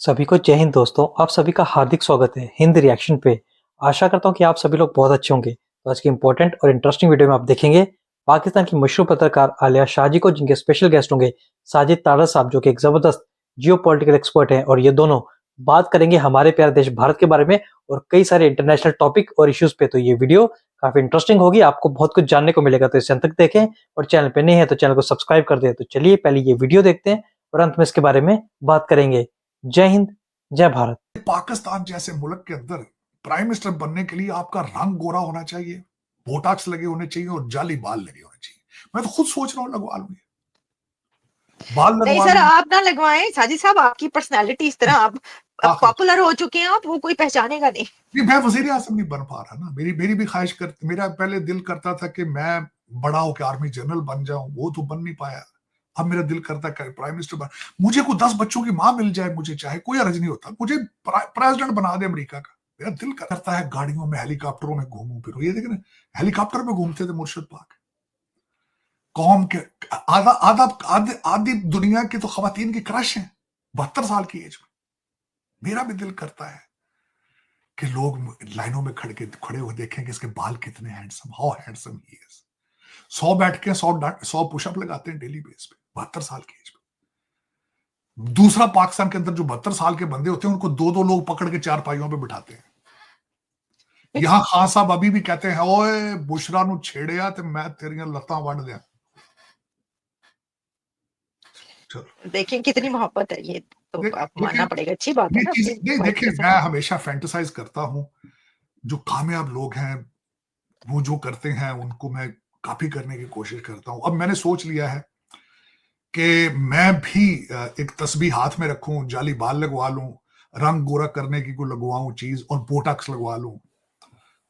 सभी को जय हिंद दोस्तों, आप सभी का हार्दिक स्वागत है हिंद रिएक्शन पे। आशा करता हूँ कि आप सभी लोग बहुत अच्छे होंगे। तो आज की इंपॉर्टेंट और इंटरेस्टिंग वीडियो में आप देखेंगे पाकिस्तान की मशहूर पत्रकार आलिया शाह जी को, जिनके स्पेशल गेस्ट होंगे साजिद तारा साहब, जो कि एक जबरदस्त जियो पॉलिटिकल एक्सपर्ट हैं। और ये दोनों बात करेंगे हमारे प्यारे देश भारत के बारे में और कई सारे इंटरनेशनल टॉपिक और इश्यूज पे। तो ये वीडियो काफी इंटरेस्टिंग होगी, आपको बहुत कुछ जानने को मिलेगा। तो इसे अंत तक देखें और चैनल पे नहीं है तो चैनल को सब्सक्राइब कर दें। तो चलिए पहले ये वीडियो देखते हैं और अंत में इसके बारे में बात करेंगे। जय हिंद, जय भारत। पाकिस्तान जैसे मुल्क के अंदर प्राइम मिनिस्टर बनने के लिए आपका रंग गोरा होना चाहिए, बोटॉक्स लगे होने चाहिए और जाली बाल लगे होने चाहिए। मैं तो खुद सोच रहा हूँ लगवा लूं, बाल नहीं लगवा सर, लूं। आप ना लगवाएं। साजिद साहब, आपकी पर्सनालिटी इस तरह, आप आखिर पॉपुलर हो चुके हैं, आप वो कोई पहचानेगा नहीं। नहीं, मैं वजीर आजम नहीं बन पा रहा ना। मेरी भी ख्वाहिश मेरा पहले दिल करता था कि मैं बड़ा होकर आर्मी जनरल बन जाऊं, वो तो बन नहीं पाया। अब मेरा दिल करता है प्राइम मिनिस्टर बन, मुझे कोई 10 बच्चों की माँ मिल जाए, मुझे चाहे कोई अर्ज नहीं होता, मुझे प्रेसिडेंट बना दे अमेरिका का। मेरा दिल करता है गाड़ियों में हेलीकॉप्टरों में घूमूं फिरूं। ये देखें, हेलीकॉप्टर में घूमते थे मुर्शिद पाक। कौम के आधा आधा आधी आधी दुनिया की तो खवातीन की क्रश है 72 साल की एज में। मेरा भी दिल करता है कि लोग लाइनों में खड़े हुए देखें कि इसके बाल कितने handsome, how handsome he is. 100 बैठ के 100 पुशअप लगाते हैं डेली बेस पे 72 साल की एज में। दूसरा, पाकिस्तान के अंदर जो 72 साल के बंदे होते हैं उनको दो दो लोग पकड़ के चार पाइयों पे बिठाते हैं। यहां खान साहब अभी भी कहते हैं, ओए बुशरा नु छेड़िया तो मैं तेरियां लत्तां वंड दिया। देखें कितनी मोहब्बत है, ये तो आप मानना पड़ेगा। अच्छी बात है ये ना चीज अपनी नहीं, वाइफ देखिए के साथ। मैं हमेशा फैंटेसाइज करता हूं, जो कामयाब लोग हैं वो जो करते हैं उनको मैं कॉपी करने की कोशिश करता हूं। अब मैंने सोच लिया है कि मैं भी एक तस्बीह हाथ में रखूं, जाली बाल लगवा लूं, रंग गोरा करने की को लगवाऊं चीज और बोटॉक्स लगवा लूं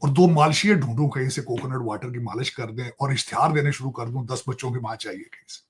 और 2 मालिशिया ढूंढूं कहीं से, कोकोनट वाटर की मालिश कर दें और इश्तिहार देने शुरू कर दूं 10 बच्चों की मां चाहिए कहीं से।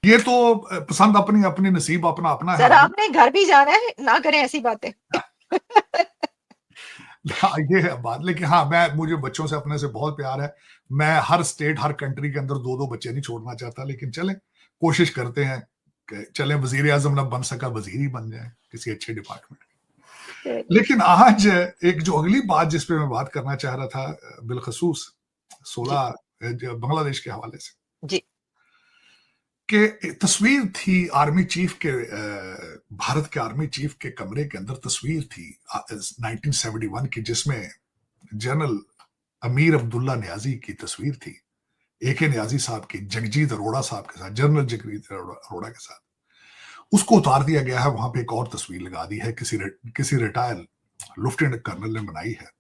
ये तो पसंद अपनी अपनी, नसीब अपना अपना है सर, आदमी। आपने घर भी जाना है, ना करें ऐसी बातें। हाँ, ये है बात। लेकिन हाँ, मुझे बच्चों से अपने से बहुत प्यार है। मैं हर स्टेट हर कंट्री के अंदर 2-2 बच्चे नहीं छोड़ना चाहता, लेकिन चलें कोशिश करते हैं कि चलें वजीर आजम ना बन सका, वजीर ही बन जाए किसी अच्छे डिपार्टमेंट में। लेकिन आज एक जो अगली बात जिस पे मैं बात करना चाह रहा था, बिलखसूस 16 बांग्लादेश के हवाले से, जी। कि तस्वीर थी आर्मी चीफ के, भारत के आर्मी चीफ के कमरे के अंदर तस्वीर थी 1971 की, जिसमें जनरल अमीर अब्दुल्ला न्याजी की तस्वीर थी, AK न्याजी साहब की जगजीत अरोड़ा साहब के साथ, जनरल जगजीत अरोड़ा के साथ। उसको उतार दिया गया है, वहां पे एक और तस्वीर लगा दी है, किसी रिटायर लेफ्टिनेंट कर्नल ने बनाई है,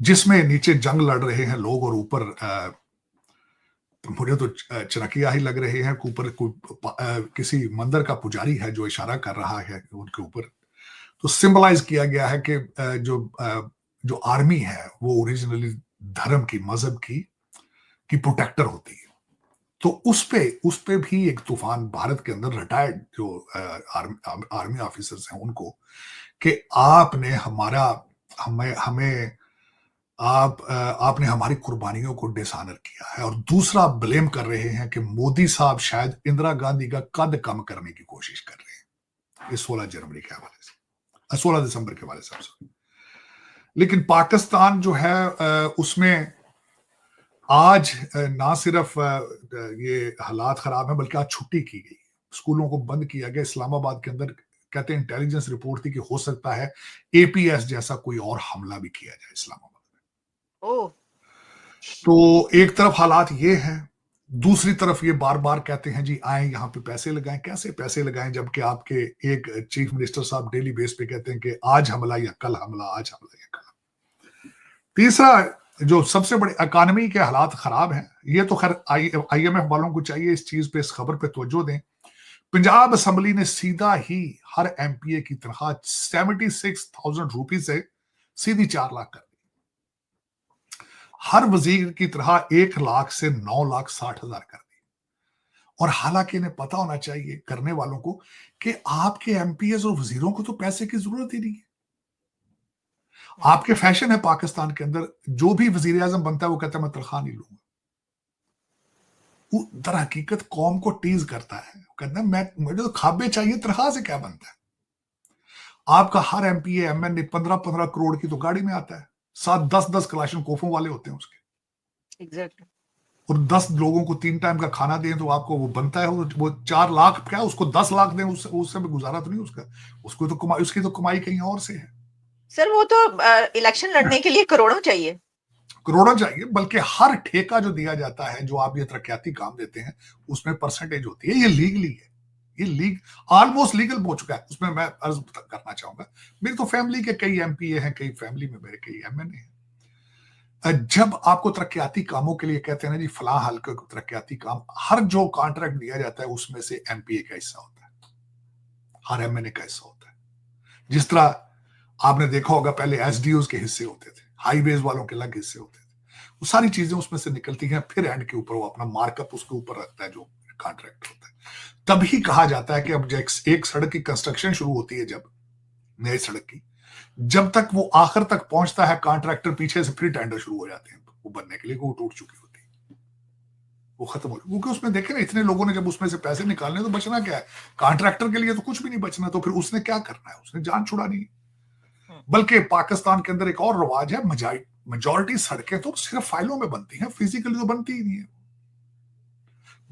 जिसमें नीचे जंग लड़ रहे हैं लोग और ऊपर मुझे तो चरकिया ही लग रहे हैं। ऊपर किसी मंदिर का पुजारी है जो इशारा कर रहा है उनके ऊपर। तो सिंबलाइज किया गया है कि जो आर्मी है वो ओरिजिनली धर्म की, मजहब की प्रोटेक्टर होती है। तो उस पे भी एक तूफान भारत के अंदर रिटायर्ड जो आर्मी ऑफिसर्स हैं उनको, कि आपने हमारा हमें हमें आपने हमारी कुर्बानियों को डिसऑनर किया है। और दूसरा ब्लेम कर रहे हैं कि मोदी साहब शायद इंदिरा गांधी का कद कम करने की कोशिश कर रहे हैं इस 16 जनवरी के हवाले से, 16 दिसंबर के हवाले से। लेकिन पाकिस्तान जो है उसमें आज ना सिर्फ ये हालात खराब है, बल्कि आज छुट्टी की गई, स्कूलों को बंद किया गया। इस्लामाबाद के अंदर कहते हैं इंटेलिजेंस रिपोर्ट थी कि हो सकता है APS जैसा कोई और हमला भी किया जाए इस्लामाबाद में। ओह। तो एक तरफ हालात ये हैं, दूसरी तरफ ये बार बार कहते हैं जी आए यहाँ पे पैसे लगाएं। कैसे पैसे लगाएं जबकि आपके एक चीफ मिनिस्टर साहब डेली बेस पे कहते हैं कि आज हमला या कल हमला, आज हमला या कल। तीसरा, जो सबसे बड़े इकोनॉमी के हालात खराब हैं, ये तो खैर IMF वालों को चाहिए इस चीज पे, इस खबर पे तवज्जो दें। पंजाब असेंबली ने सीधा ही हर MPA की तनख्वाह 76,000 रुपीज से सीधी 4 लाख कर दी। हर वजीर की तरह 1 लाख से 9,60,000 कर दी। और हालांकि इन्हें पता होना चाहिए करने वालों को कि आपके MPs और वजीरों को तो पैसे की जरूरत ही नहीं है। आपके फैशन है पाकिस्तान के अंदर, जो भी वजीर आजम बनता है वो कहता है मैं तनख्वाह नहीं लूंगा। वो दर हकीकत कौम को टीज करता है, कहता है मैं, मुझे तो खाबे चाहिए, तनख्वाह से क्या बनता है। आपका हर एमपीए एमएनए 15-15 करोड़ की तो गाड़ी में आता है, 7-10-10 कलाशनकोफों वाले होते हैं उसके। एग्जैक्टली। और 10 लोगों को 3 टाइम का खाना दें तो आपको वो बनता है, वो 4 लाख क्या, उसको 10 लाख दें, उससे भी गुजारा तो नहीं उसका, उसको तो कमाई, उसकी तो कमाई कहीं और से है। सर वो तो इलेक्शन लड़ने के लिए करोड़ों चाहिए। करोड़ों चाहिए, बल्कि हर ठेका जो दिया जाता है, जो आप ये तरक्याती काम देते हैं, उसमें परसेंटेज होती है। ये लीगली है, ये लीग ऑलमोस्ट लीगल हो चुका है। उसमें मैं अर्ज करना चाहूंगा, मेरी तो फैमिली के कई एमपीए हैं, कई फैमिली में मेरे कई एमएनए हैं। जब आपको तरक्याती कामों के लिए कहते हैं ना जी, फलां हल्के को तरक्याती काम, हर जो कॉन्ट्रैक्ट दिया जाता है उसमें से एमपीए का हिस्सा होता है, हर एमएनए का हिस्सा होता है। जिस तरह आपने देखा होगा, पहले एसडीओ के हिस्से होते थे, हाईवेज वालों के अलग हिस्से होते थे, वो सारी चीजें उसमें से निकलती हैं, फिर एंड के ऊपर वो अपना मार्कअप उसके ऊपर रखता है जो कॉन्ट्रैक्ट होता है। तभी कहा जाता है कि अब एक सड़क की कंस्ट्रक्शन शुरू होती है, जब नई सड़क की, जब तक वो आखिर तक पहुंचता है कॉन्ट्रैक्टर, पीछे से फिर टेंडर शुरू हो जाते हैं वो बनने के लिए, वो टूट चुकी होती है, वो खत्म हो, क्योंकि उसमें देखे ना, इतने लोगों ने जब उसमें से पैसे निकालने, तो बचना क्या है कॉन्ट्रैक्टर के लिए? तो कुछ भी नहीं बचना, तो फिर उसने क्या करना है, उसने जान छुड़ानी है। बल्कि पाकिस्तान के अंदर एक और रवाज है, मेजॉरिटी सड़कें तो सिर्फ फाइलों में बनती हैं, फिजिकली तो बनती ही नहीं है।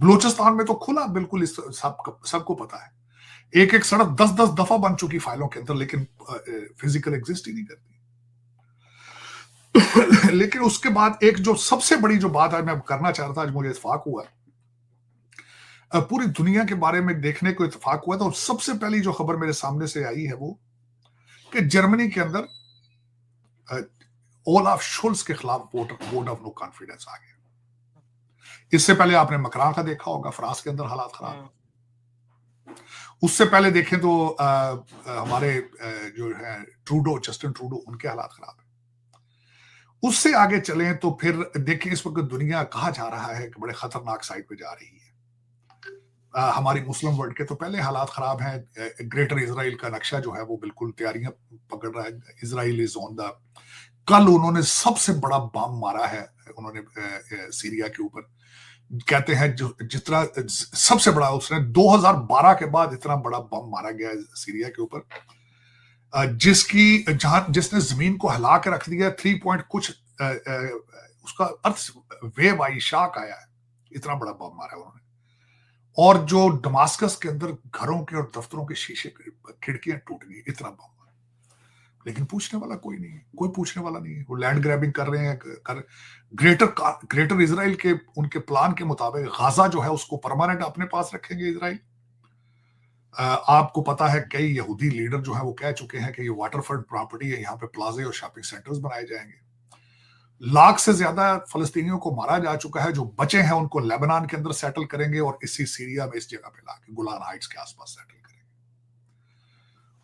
बलूचिस्तान में तो खुला बिल्कुल, इस सबको पता है, एक एक सड़क 10-10 दफा बन चुकी फाइलों के अंदर, लेकिन फिजिकल एग्जिस्ट ही नहीं करती। लेकिन उसके बाद एक जो सबसे बड़ी जो बात आज मैं करना चाह रहा था, आज मुझे इत्तेफाक हुआ, पूरी दुनिया के बारे में देखने को इत्तेफाक हुआ था, और सबसे पहली जो खबर मेरे सामने से आई है वो कि जर्मनी के अंदर ओलाफ शोल्स के खिलाफ वोट ऑफ नो कॉन्फिडेंस आ गया। इससे पहले आपने मकरान का देखा होगा, फ्रांस के अंदर हालात खराब। उससे पहले देखें तो हमारे जो है ट्रूडो, जस्टिन ट्रूडो, उनके हालात खराब है। उससे आगे चलें तो फिर देखिए, इस वक्त दुनिया कहा जा रहा है कि बड़े खतरनाक साइड पे जा रही है। हमारी मुस्लिम वर्ल्ड के तो पहले हालात खराब हैं। ग्रेटर इजराइल का नक्शा जो है वो बिल्कुल तैयारियां पकड़ रहा है। इजराइल इज ऑन द, कल उन्होंने सबसे बड़ा बम मारा है उन्होंने सीरिया के ऊपर, कहते हैं जो जितना सबसे बड़ा, उसने 2012 के बाद इतना बड़ा बम मारा गया सीरिया के ऊपर, जिसने जमीन को हिला के रख दिया। 3 पॉइंट कुछ उसका अर्थ वेव आई, शाक आया है, इतना बड़ा बम मारा उन्होंने। और जो दमास्कस के अंदर घरों के और दफ्तरों के शीशे, खिड़कियां टूट गई, इतना बम मारा। लेकिन पूछने वाला कोई नहीं है, कोई पूछने वाला नहीं है। वो लैंड ग्रैबिंग कर रहे हैं, ग्रेटर इजराइल के उनके प्लान के मुताबिक गाजा जो है उसको परमानेंट अपने पास रखेंगे इजराइल। आपको पता है कई यहूदी लीडर जो है वो कह चुके हैं कि ये वाटरफ्रंट प्रॉपर्टी है, यहाँ पे प्लाजे और शॉपिंग सेंटर्स बनाए जाएंगे। लाख से ज्यादा फलस्तीनियों को मारा जा चुका है, जो बचे हैं उनको लेबनान के अंदर सेटल करेंगे, और इसी सीरिया में इस जगह पे लाके गुलान हाइट्स के आसपास सेटल करेंगे।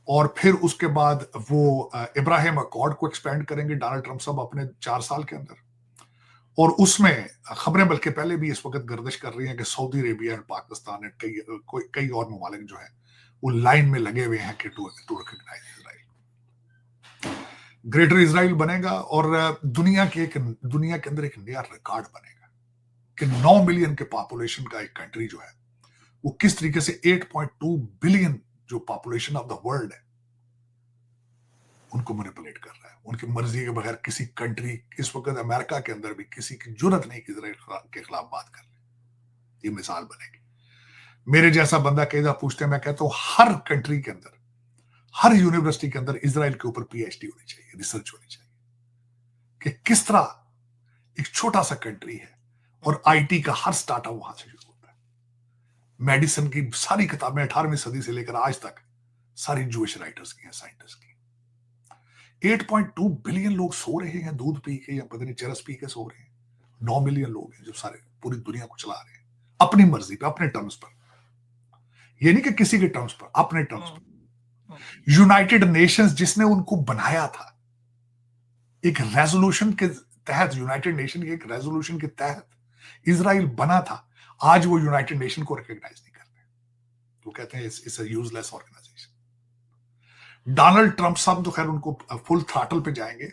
और फिर उसके बाद वो इब्राहिम अकॉर्ड को एक्सपेंड करेंगे डोनाल्ड ट्रंप साहब अपने 4 साल के अंदर। और उसमें खबरें बल्कि पहले भी इस वक्त गर्दिश कर रही हैं कि सऊदी अरेबिया और पाकिस्तान ने कई और ममालिक जो है वो लाइन में लगे हुए हैं कि to recognise Israel. Greater Israel बनेगा, और दुनिया के अंदर एक नया रिकॉर्ड बनेगा कि 9 मिलियन के पॉपुलेशन का एक कंट्री जो है वो किस तरीके से 8.2 बिलियन जो पॉपुलेशन ऑफ द वर्ल्ड है उनको मैनिपुलेट कर रहा है, उनकी मर्जी के बगैर। किसी कंट्री, इस वक्त अमेरिका के अंदर भी किसी की जुर्रत नहीं कि इजराइल के खिलाफ बात कर ले। ये मिसाल बनेगी। मेरे जैसा बंदा कई दफा पूछते हैं, मैं कहता हूं हर कंट्री के अंदर, हर यूनिवर्सिटी के अंदर इजराइल के ऊपर पीएचडी होनी चाहिए, रिसर्च होनी चाहिए कि किस तरह एक छोटा सा कंट्री है और आईटी का हर स्टार्टअप वहां से शुरू होता है। मेडिसिन की सारी किताबें 18वीं सदी से लेकर आज तक सारी जूइश राइटर्स की हैं, साइंटिस्ट की। 8.2 बिलियन लोग सो रहे हैं दूध पी के या पता नहीं चरस पी के सो रहे हैं। 9 मिलियन लोग हैं जो सारे पूरी दुनिया को चला रहे हैं अपनी मर्जी पे, अपने टर्म्स पर। ये नहीं कि किसी के टर्म्स पर, अपने टर्म्स पर। यूनाइटेड नेशंस जिसने उनको बनाया था, एक रेजोल्यूशन के तहत, यूनाइटेड नेशन के एक रेजोल्यूशन के तहत इजराइल बना था। आज वो यूनाइटेड नेशन को रिकॉग्नाइज नहीं करते, वो कहते हैं it's a useless organisation. Donald Trump साहब तो खैर उनको फुल थ्रॉटल पे जाएंगे।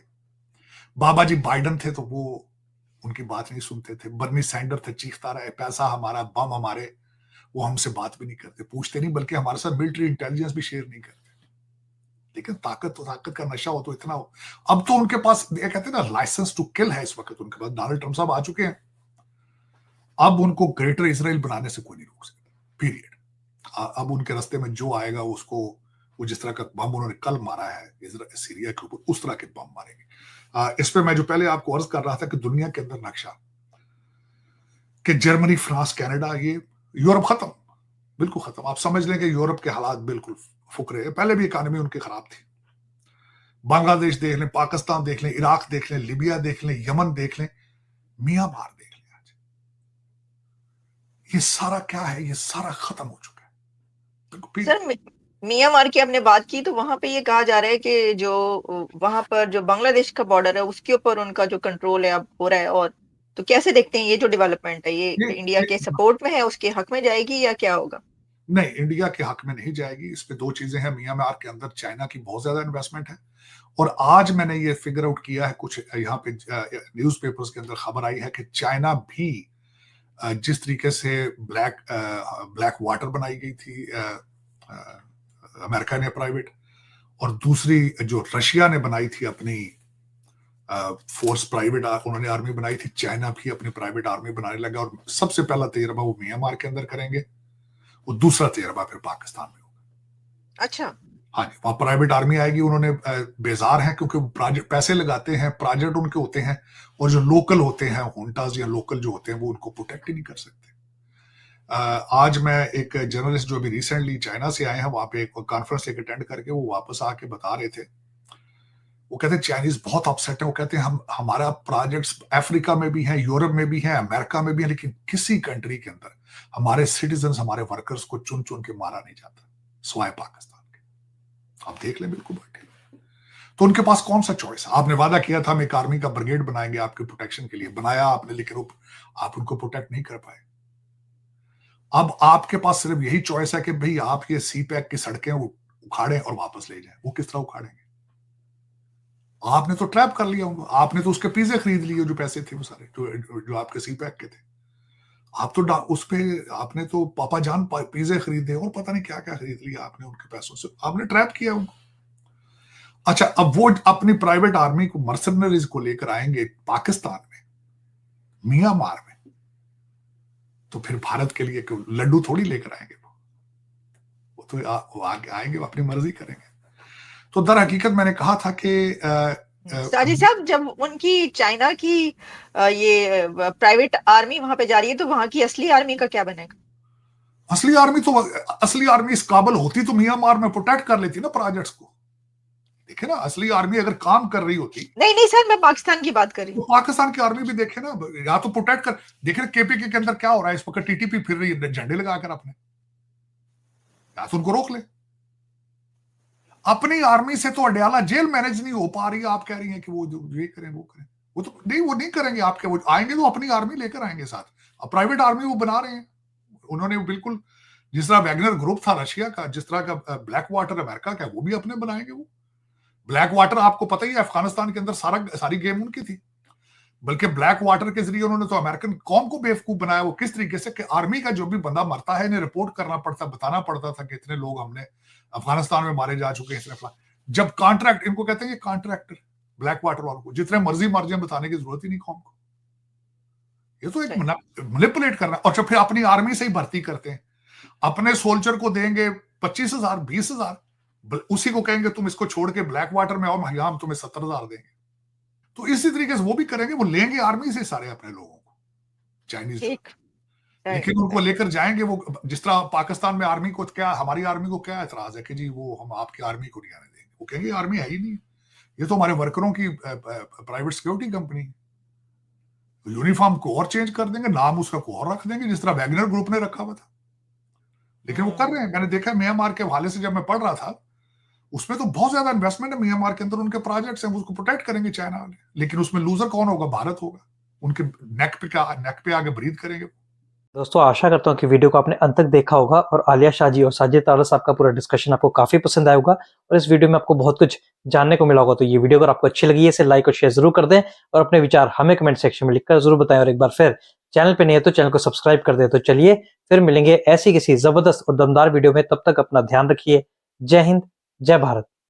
बाबा जी बाइडन थे तो वो उनकी बात नहीं सुनते थे। बर्नी सैंडर थे, चीखता रहे पैसा हमारा, बम हमारे, वो हमसे बात भी नहीं करते, पूछते नहीं, बल्कि हमारे साथ मिलिट्री इंटेलिजेंस भी शेयर नहीं करते। ठीक है, ताकत का नशा हो तो इतना हो। अब तो उनके पास ये कहते हैं ना लाइसेंस टू किल है इस वक्त उनके पास, डोनाल्ड ट्रम्प साहब आ चुके हैं। अब उनको ग्रेटर इसराइल बनाने से कोई नहीं रोक सकता, पीरियड। अब उनके रास्ते में जो आएगा उसको, वो जिस तरह का बम उन्होंने कल मारा है सीरिया के ऊपर, उस तरह के बम मारेंगे। इस पे मैं जो पहले आपको अर्ज कर रहा था कि दुनिया के अंदर नक्शा कि जर्मनी, फ्रांस, कनाडा, ये यूरोप खत्म, बिल्कुल खत्म। आप समझ लें कि यूरोप के हालात बिल्कुल फुकरे हैं। पहले भी इकानमी उनकी खराब थी। बांग्लादेश देख लें, पाकिस्तान देख लें, इराक देख लें, लीबिया देख लें, यमन देख लें, म्यांमार देख लें। आज ये सारा क्या है, ये सारा खत्म हो चुका है। सर म्यांमार की आपने बात की, तो वहां पे ये कहा जा रहा है कि जो वहां पर जो बांग्लादेश का बॉर्डर है उसके ऊपर उनका जो कंट्रोल है अब हो रहा है। और तो कैसे देखते हैं ये जो डेवलपमेंट है, ये इंडिया के सपोर्ट में है, उसके हक में जाएगी या क्या होगा? नहीं, इंडिया के हक में नहीं जाएगी। इस पे दो चीजें हैं, म्यांमार के अंदर चाइना की बहुत ज्यादा इन्वेस्टमेंट है। और आज मैंने ये फिगर आउट किया है, कुछ यहाँ पे न्यूज़पेपर्स के अंदर खबर आई है कि चाइना भी जिस तरीके से ब्लैक वाटर बनाई गई थी अमेरिका ने प्राइवेट, और दूसरी जो रशिया ने बनाई थी अपनी फोर्स प्राइवेट, उन्होंने आर्मी बनाई थी, चाइना भी अपनी प्राइवेट आर्मी बनाने लगा। और सबसे पहला तजर्बा वो म्यांमार के अंदर करेंगे, वो दूसरा तजर्बा फिर पाकिस्तान में होगा। अच्छा, हाँ जी, वहां प्राइवेट आर्मी आएगी। उन्होंने बेजार हैं क्योंकि प्रोजेक्ट पैसे लगाते हैं, प्रोजेक्ट उनके होते हैं, और जो लोकल होते हैं हुंटाज या लोकल जो होते हैं वो उनको प्रोटेक्ट ही नहीं कर सकते। आज मैं एक जर्नलिस्ट जो अभी रिसेंटली चाइना से आए हैं, वहां पे एक कॉन्फ्रेंस एक अटेंड करके वो वापस आके बता रहे थे, वो कहते हैं चाइनीज बहुत अपसेट है। वो कहते हैं हम हमारा प्रोजेक्ट्स अफ्रीका में भी हैं, यूरोप में भी हैं, अमेरिका में भी हैं, लेकिन किसी कंट्री के अंदर हमारे सिटीजन, हमारे वर्कर्स को चुन चुन के मारा नहीं जाता सिवाय पाकिस्तान के। आप देख लें, बिल्कुल बैठे। तो उनके पास कौन सा चॉइस है? आपने वादा किया था हम एक आर्मी का ब्रिगेड बनाएंगे आपके प्रोटेक्शन के लिए, बनाया आपने, लेकिन आप उनको प्रोटेक्ट नहीं कर पाए। अब आपके पास सिर्फ यही चॉइस है कि भाई आप ये सी पैक की सड़कें उखाड़ें और वापस ले जाएं। वो किस तरह उखाड़ेंगे? आपने तो ट्रैप कर लिया उनको, आपने तो उसके पिज्जे खरीद लिए, जो पैसे थे वो सारे जो आपके सी पैक के थे। आप तो उस पे आपने तो पापा जान पिज्जे खरीदे और पता नहीं क्या क्या खरीद लिया आपने उनके पैसों से, आपने ट्रैप किया उनको। अच्छा, अब वो अपनी प्राइवेट आर्मी को, मर्सनरीज को लेकर आएंगे पाकिस्तान में, म्यांमार में, तो फिर भारत के लिए लड्डू थोड़ी लेकर आएंगे वो तो आएंगे, वो अपनी मर्जी करेंगे। तो दर हकीकत मैंने कहा था कि साजिद साहब, जब उनकी चाइना की ये प्राइवेट आर्मी वहां पे जा रही है, तो वहां की असली आर्मी का क्या बनेगा? असली आर्मी इस काबिल होती तो म्यांमार में प्रोटेक्ट कर लेती ना प्रोजेक्ट्स को। देखे ना, असली आर्मी अगर काम कर रही होती। नहीं सर, मैं पाकिस्तान की बात कर रही हूँ। तो पाकिस्तान की आर्मी भी देखे ना, या तो प्रोटेक्ट कर। देखे केपीके के अंदर क्या हो रहा है इस वक्त, टीटीपी फिर रही है झंडे लगाकर अपने, या तो उनको रोक ले। अपनी आर्मी से तो अडयाला जेल मैनेज नहीं हो पा रही है, आप कह रही हैं कि वो ये करें वो करें। वो नहीं करेंगे आपके, वो आएंगे तो अपनी आर्मी लेकर आएंगे साथ। अब प्राइवेट आर्मी वो बना रहे हैं उन्होंने, बिल्कुल जिस तरह वैगनर ग्रुप था रशिया का, जिस तरह का ब्लैक वाटर अमेरिका का, वो भी अपने बनाएंगे। वो ब्लैक वाटर आपको पता ही है, अफगानिस्तान के अंदर सारी गेम उनकी थी। बल्कि ब्लैक वाटर के जरिए उन्होंने तो अमेरिकन कौम को बेवकूफ बनाया। वो किस तरीके से कि आर्मी का जो भी बंदा मरता है, इन्हें रिपोर्ट करना पड़ता, बताना पड़ता था कि इतने लोग हमने अफगानिस्तान में मारे जा चुके हैं। जब कॉन्ट्रैक्ट, इनको कहते हैं कॉन्ट्रैक्टर, ब्लैक वाटर वालों को जितने मर्जी मर जाए बताने की जरूरत ही नहीं कौम को। ये तो एक मैनिपुलेट करना। और जब फिर अपनी आर्मी से ही भर्ती करते हैं, अपने सोल्जर को देंगे 25,000 20,000, उसी को कहेंगे तुम इसको छोड़ के ब्लैक वाटर में आओ, हम तुम्हें 70,000 देंगे। तो इसी तरीके से वो भी करेंगे, वो लेंगे आर्मी से सारे अपने लोगों को, चाइनीज, लेकिन उनको लेकर जाएंगे। वो जिस तरह पाकिस्तान में आर्मी को क्या, हमारी आर्मी को क्या एतराज है कि जी वो हम आपकी आर्मी को नहीं आने देंगे। वो कहेंगे आर्मी है ही नहीं, ये तो हमारे वर्करों की प्राइवेट सिक्योरिटी कंपनी है। यूनिफॉर्म को और चेंज कर देंगे, नाम उसका को और रख देंगे, जिस तरह वैगनर ग्रुप ने रखा हुआ था। लेकिन वो कर रहे हैं। मैंने देखा म्यांमार के हवाले से, जब मैं पढ़ रहा था, उसमें तो बहुत ज्यादा इन्वेस्टमेंट है म्यांमार के अंदर, उनके प्रोजेक्ट्स हैं, उसको प्रोटेक्ट करेंगे चाइना वाले। लेकिन उसमें लूजर कौन होगा? भारत होगा। उनके नेक पे आगे ब्रीथ करेंगे। दोस्तों, आशा करता हूँ कि वीडियो को आपने अंत तक देखा होगा और आलिया शाह जी और साजिद तारड़ साहब का पूरा डिस्कशन आपको काफी पसंद आया होगा और इस वीडियो में आपको बहुत कुछ जानने को मिला होगा। तो ये वीडियो अगर आपको अच्छी लगी है, इसे लाइक और शेयर जरूर कर दें और अपने विचार हमें कमेंट सेक्शन में लिखकर जरूर बताएं। और एक बार फिर चैनल पे नहीं है तो चैनल को सब्सक्राइब कर दें। तो चलिए फिर मिलेंगे ऐसी किसी जबरदस्त और दमदार वीडियो में, तब तक अपना ध्यान रखिए। जय हिंद, जय भारत।